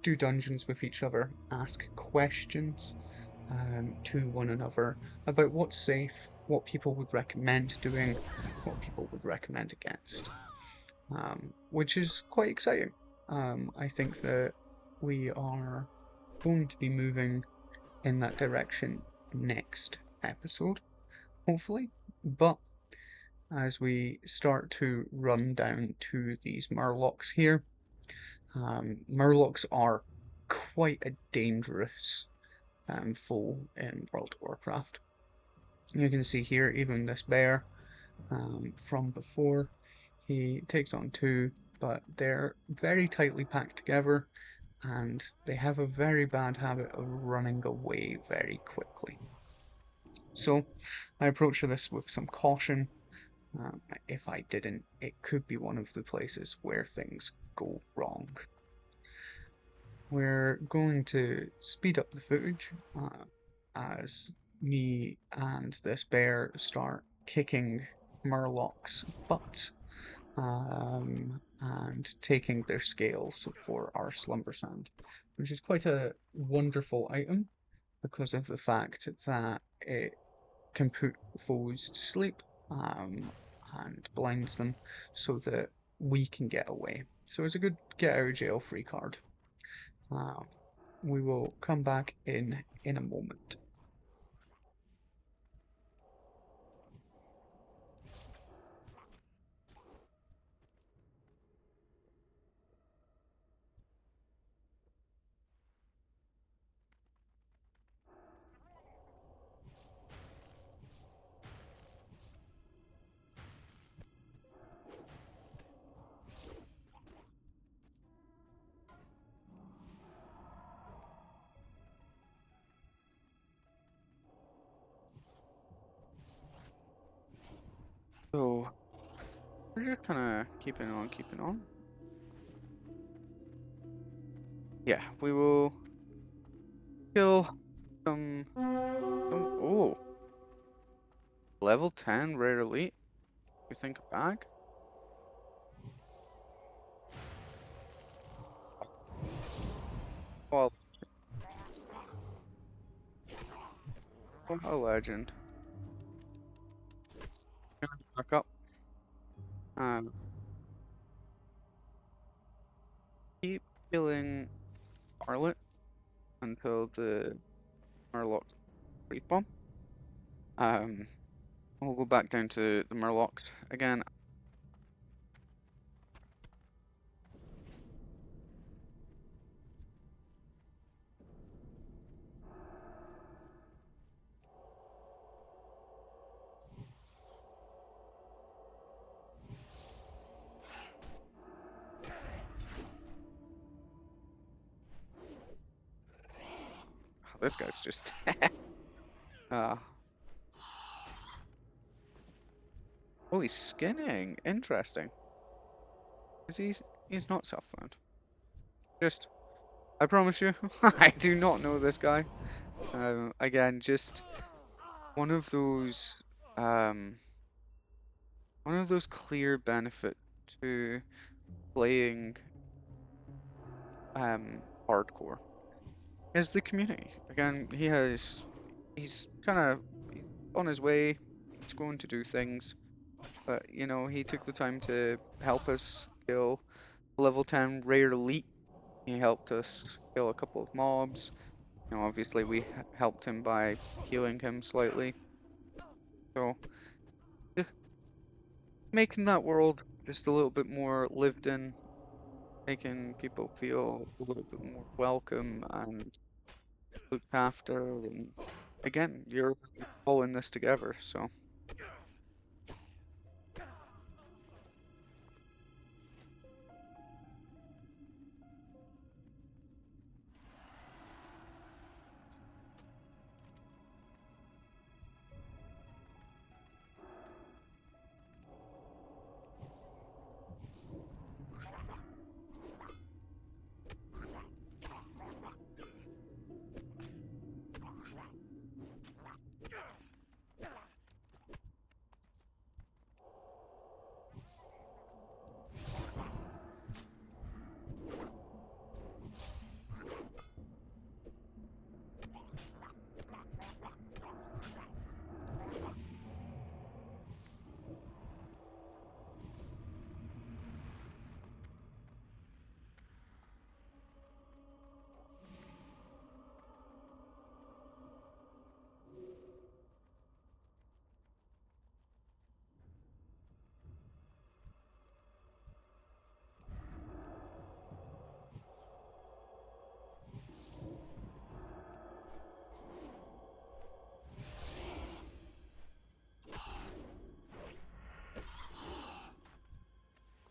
do dungeons with each other, ask questions to one another about what's safe, what people would recommend doing, what people would recommend against, which is quite exciting. I think that we are going to be moving in that direction next episode, hopefully. But as we start to run down to these murlocs here, murlocs are quite a dangerous foe in World of Warcraft. You can see here, even this bear from before, he takes on 2, but they're very tightly packed together, and they have a very bad habit of running away very quickly. So I approach this with some caution. If I didn't, it could be one of the places where things go wrong. We're going to speed up the footage as me and this bear start kicking Murloc's butt and taking their scales for our slumber sand, which is quite a wonderful item because of the fact that it can put foes to sleep and blinds them so that we can get away. So it's a good get out of jail free card. Um, we will come back in a moment. So we're just kind of keeping on, keeping on. Yeah, we will kill some. Oh, level 10 rare elite. You think back? Well, what a legend. Back up. Um, keep killing Scarlet until the Murlocs respawn. Um, we'll go back down to the Murlocs again. This guy's just uh oh, he's skinning. Interesting. Is he's not self-found. Just I promise you, I do not know this guy. Again, just one of those um one of those clear benefits to playing hardcore is the community. Again, he's kind of on his way. He's going to do things, but you know, he took the time to help us kill level 10 rare elite. He helped us kill a couple of mobs. You know, obviously we helped him by healing him slightly. So just making that world just a little bit more lived in, making people feel a little bit more welcome and looked after. And again, you're all in this together, so.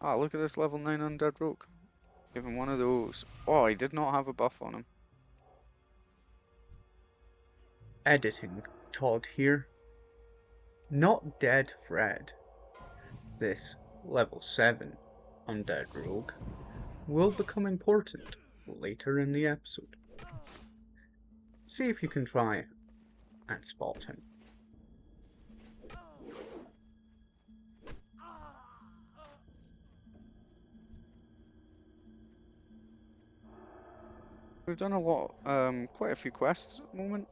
Ah, look at this level 9 undead rogue. Give him one of those. Oh, he did not have a buff on him. Editing Todd here. Not dead Fred, this level 7 undead rogue, will become important later in the episode. See if you can try and spot him. We've done a lot, quite a few quests at the moment.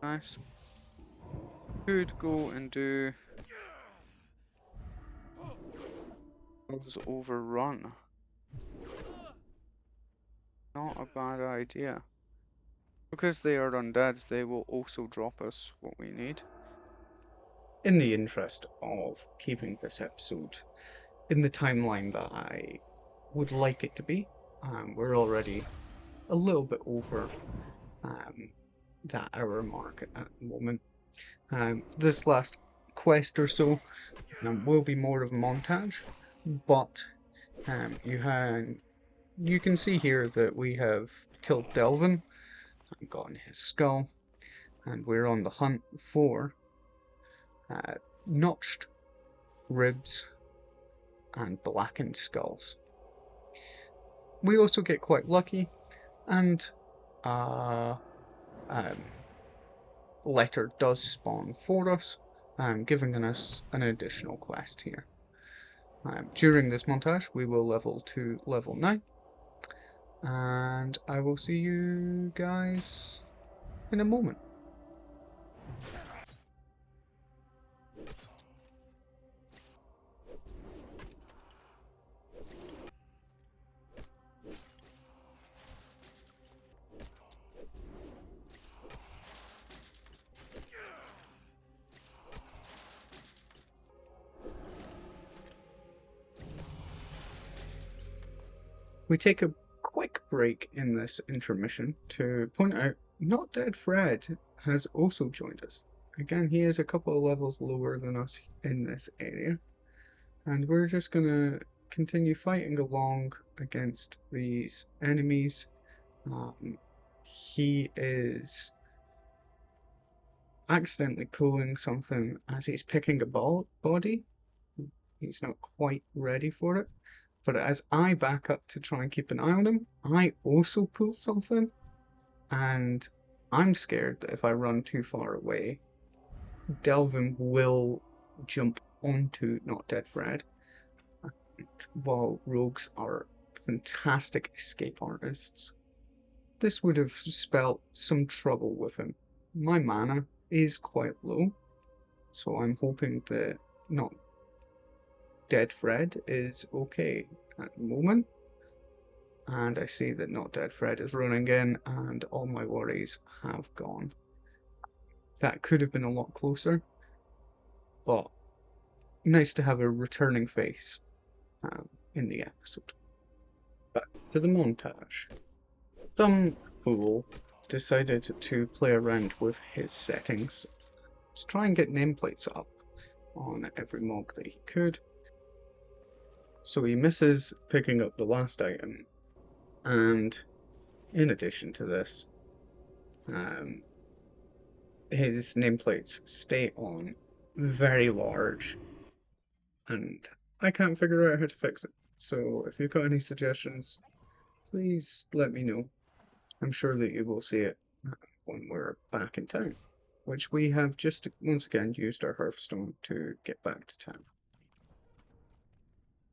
Nice. Could go and do Buzz Overrun. Not a bad idea. Because they are undead, they will also drop us what we need. In the interest of keeping this episode in the timeline that I would like it to be, we're already a little bit over that hour mark at the moment. This last quest or so will be more of a montage, but you can see here that we have killed Delvin and gotten his skull, and we're on the hunt for notched ribs and blackened skulls. We also get quite lucky, and letter does spawn for us, giving us an additional quest here. During this montage, we will level to level 9, and I will see you guys in a moment. We take a quick break in this intermission to point out Not Dead Fred has also joined us. Again, he is a couple of levels lower than us in this area, and we're just gonna continue fighting along against these enemies. He is accidentally pulling something as he's picking a body. He's not quite ready for it. But as I back up to try and keep an eye on him, I also pulled something, and I'm scared that if I run too far away, Delvin will jump onto Not Dead Fred. And while rogues are fantastic escape artists, this would have spelt some trouble with him. My mana is quite low, so I'm hoping that Not Dead Fred is okay at the moment. And I see that Not Dead Fred is running in, and all my worries have gone. That could have been a lot closer, but nice to have a returning face in the episode. Back to the montage. Some fool decided to play around with his settings to try and get nameplates up on every mob that he could. So he misses picking up the last item, and in addition to this, his nameplates stay on very large, and I can't figure out how to fix it. So if you've got any suggestions, please let me know. I'm sure that you will see it when we're back in town, which we have just once again used our Hearthstone to get back to town.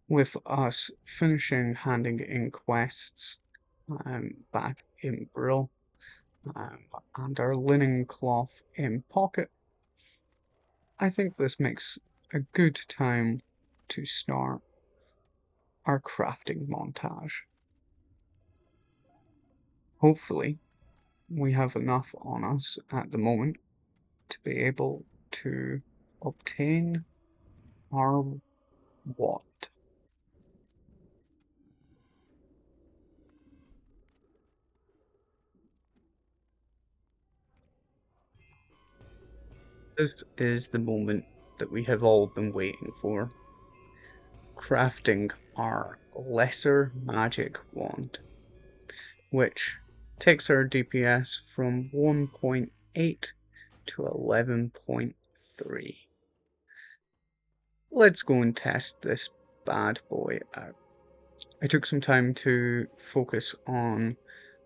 With us finishing handing in quests back in Brill, and our linen cloth in pocket, I think this makes a good time to start our crafting montage. Hopefully, we have enough on us at the moment to be able to obtain our what? This is the moment that we have all been waiting for. Crafting our lesser magic wand, which takes our DPS from 1.8 to 11.3. Let's go and test this bad boy out. I took some time to focus on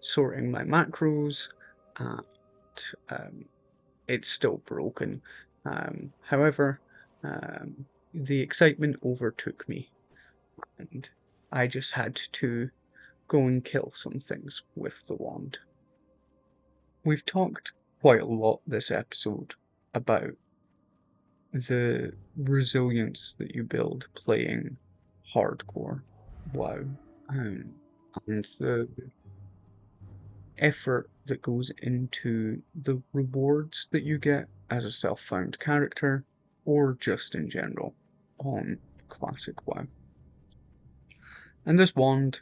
sorting my macros, and it's still broken. However, the excitement overtook me, and I just had to go and kill some things with the wand. We've talked quite a lot this episode about the resilience that you build playing hardcore WoW, and the effort that goes into the rewards that you get as a self-found character, or just in general on classic WoW. And this wand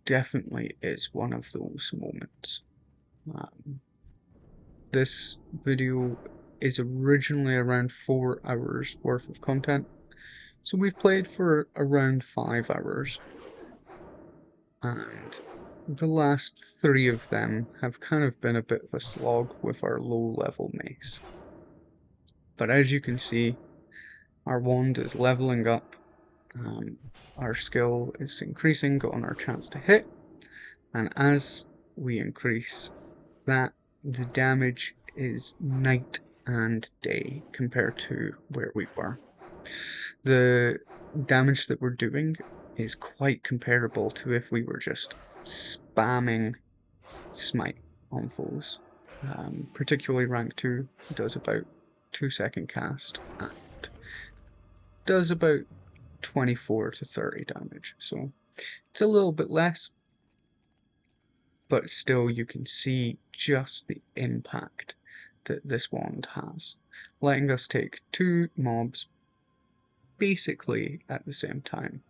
definitely is one of those moments. This video is originally around 4 hours worth of content, so we've played for around 5 hours, and the last 3 of them have kind of been a bit of a slog with our low level mace. But as you can see, our wand is leveling up, our skill is increasing on our chance to hit, and as we increase that, the damage is night and day compared to where we were. The damage that we're doing is quite comparable to if we were just spamming smite on foes. Particularly rank 2 does about 2-second cast and does about 24 to 30 damage, so it's a little bit less, but still you can see just the impact that this wand has, letting us take 2 mobs basically at the same time.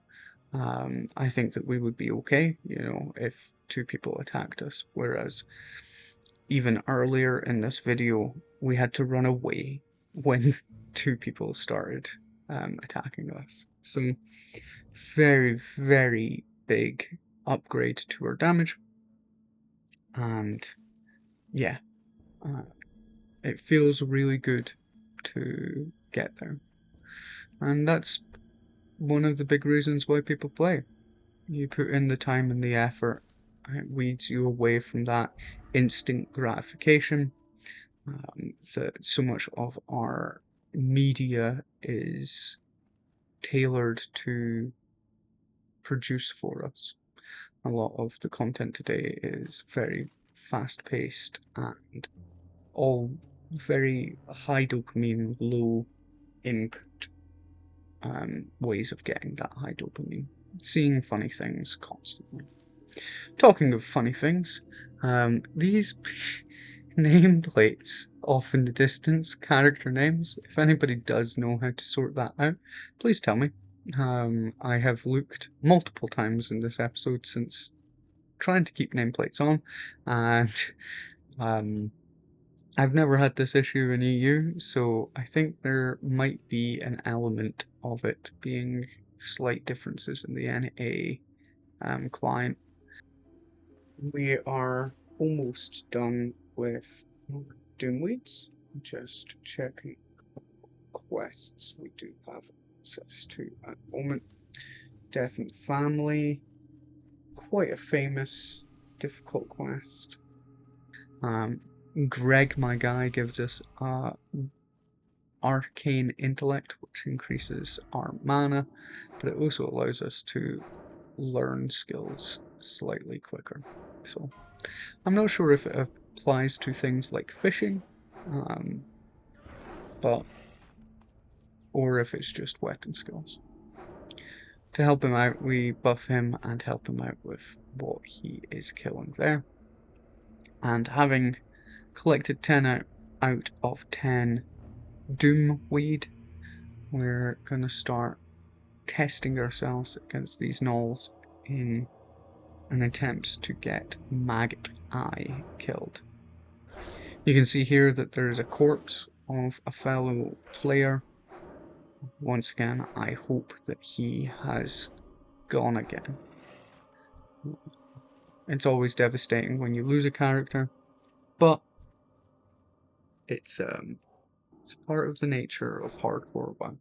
I think that we would be okay, if 2 people attacked us, whereas even earlier in this video we had to run away when 2 people started attacking us. So very, very big upgrade to our damage. And yeah, it feels really good to get there. And that's one of the big reasons why people play. You put in the time and the effort, it weeds you away from that instant gratification that so much of our media is tailored to produce for us. A lot of the content today is very fast-paced and all very high dopamine, low input ways of getting that high dopamine. Seeing funny things constantly. Talking of funny things, these nameplates off in the distance, character names, if anybody does know how to sort that out, please tell me. I have looked multiple times in this episode since trying to keep nameplates on, and I've never had this issue in EU, so I think there might be an element of it being slight differences in the NA client. We are almost done with Doomweeds. Just checking quests we do have access to at the moment. Death and Family, quite a famous, difficult quest. Greg, my guy, gives us Arcane Intellect, which increases our mana, but it also allows us to learn skills slightly quicker. So I'm not sure if it applies to things like fishing, or if it's just weapon skills. To help him out, we buff him and help him out with what he is killing there. And having collected 10 out of 10 Doom Weed, we're going to start testing ourselves against these gnolls in an attempt to get Maggot Eye killed. You can see here that there is a corpse of a fellow player. Once again, I hope that he has gone again. It's always devastating when you lose a character, but it's part of the nature of hardcore WoW.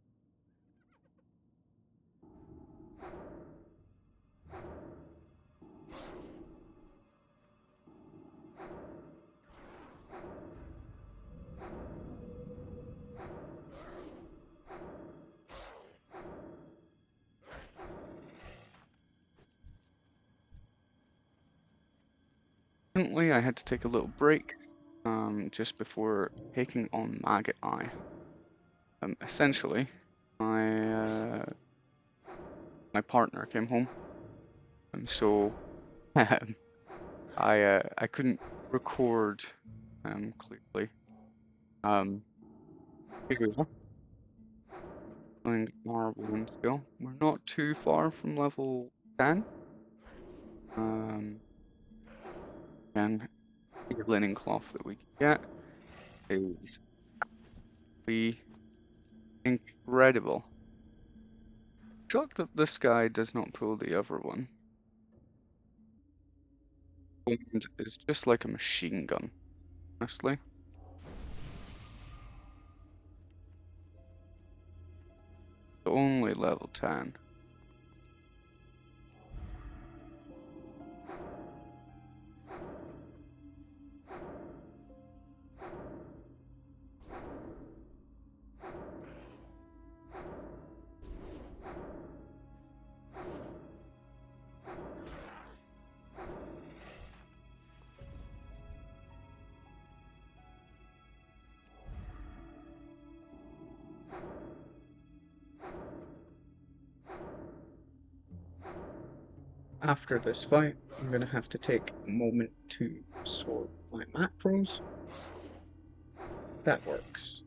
recently I had to take a little break just before taking on Maggot Eye. Essentially, my partner came home, and so I couldn't record clearly. Here we are, playing Marble still. We're not too far from level 10. And the linen cloth that we can get is the incredible. Shocked that this guy does not pull the other one. And it's just like a machine gun, honestly. Only level 10. After this fight, I'm going to have to take a moment to sort my macros. That works.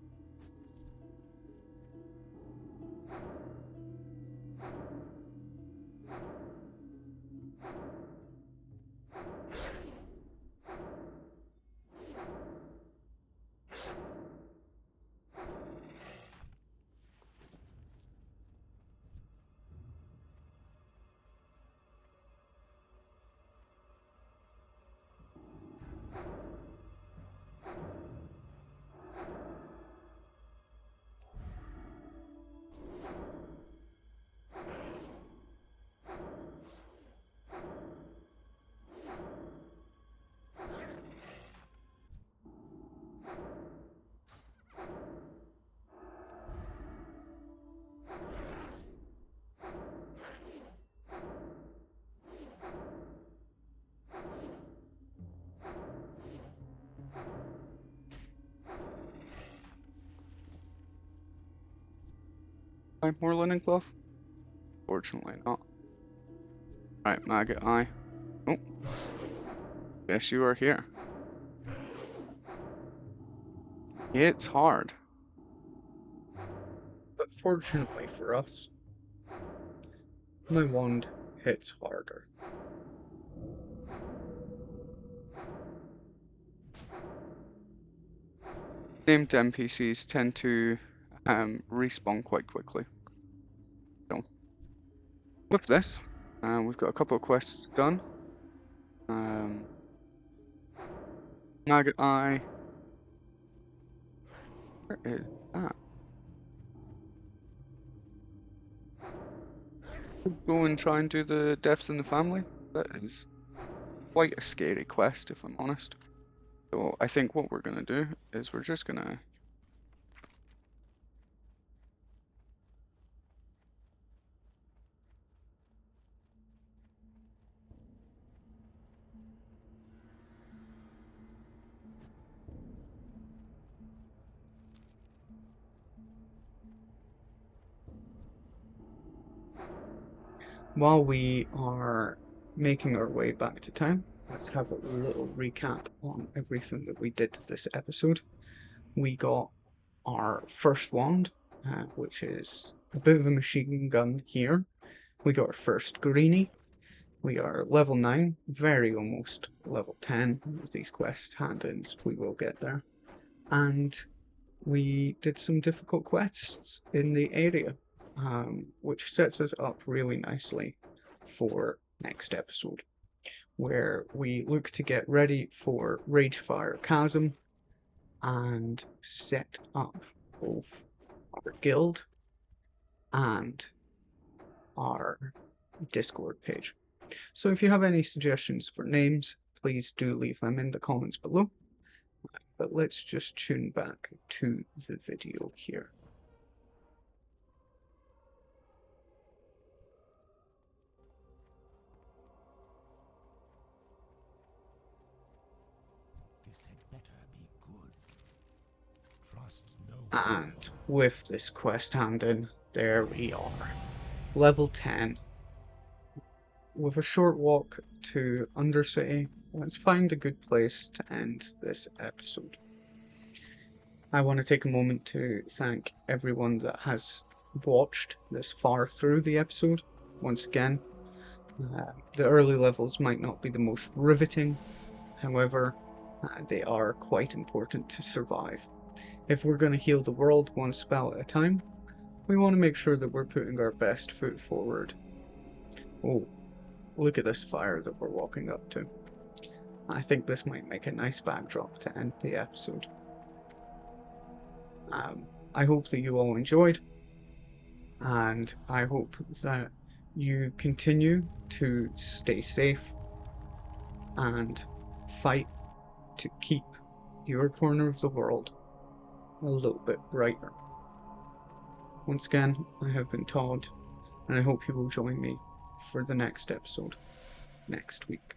Find more linen cloth? Fortunately not. Right, Maggot Eye. Oh, guess you are here. It's hard. But fortunately for us, my wand hits harder. Named NPCs tend to respawn quite quickly. So, with this, we've got a couple of quests done. Maggot Eye. Where is that? Go and try and do the deaths in the family. That is quite a scary quest, if I'm honest. So I think what we're gonna do is we're just gonna While we are making our way back to town, let's have a little recap on everything that we did this episode. We got our first wand, which is a bit of a machine gun here. We got our first greenie. We are level 9, very almost level 10. With these quest hand-ins, we will get there. And we did some difficult quests in the area, which sets us up really nicely for next episode, where we look to get ready for Ragefire Chasm and set up both our guild and our Discord page. So if you have any suggestions for names, please do leave them in the comments below. But let's just tune back to the video here. better be good. Trust no one. And with this quest handed, there we are. Level 10. With a short walk to Undercity, let's find a good place to end this episode. I want to take a moment to thank everyone that has watched this far through the episode. Once again, the early levels might not be the most riveting, however, they are quite important to survive. If we're going to heal the world one spell at a time, we want to make sure that we're putting our best foot forward. Oh, look at this fire that we're walking up to. I think this might make a nice backdrop to end the episode. I hope that you all enjoyed, and I hope that you continue to stay safe and fight to keep your corner of the world a little bit brighter. Once again, I have been Todd, and I hope you will join me for the next episode next week.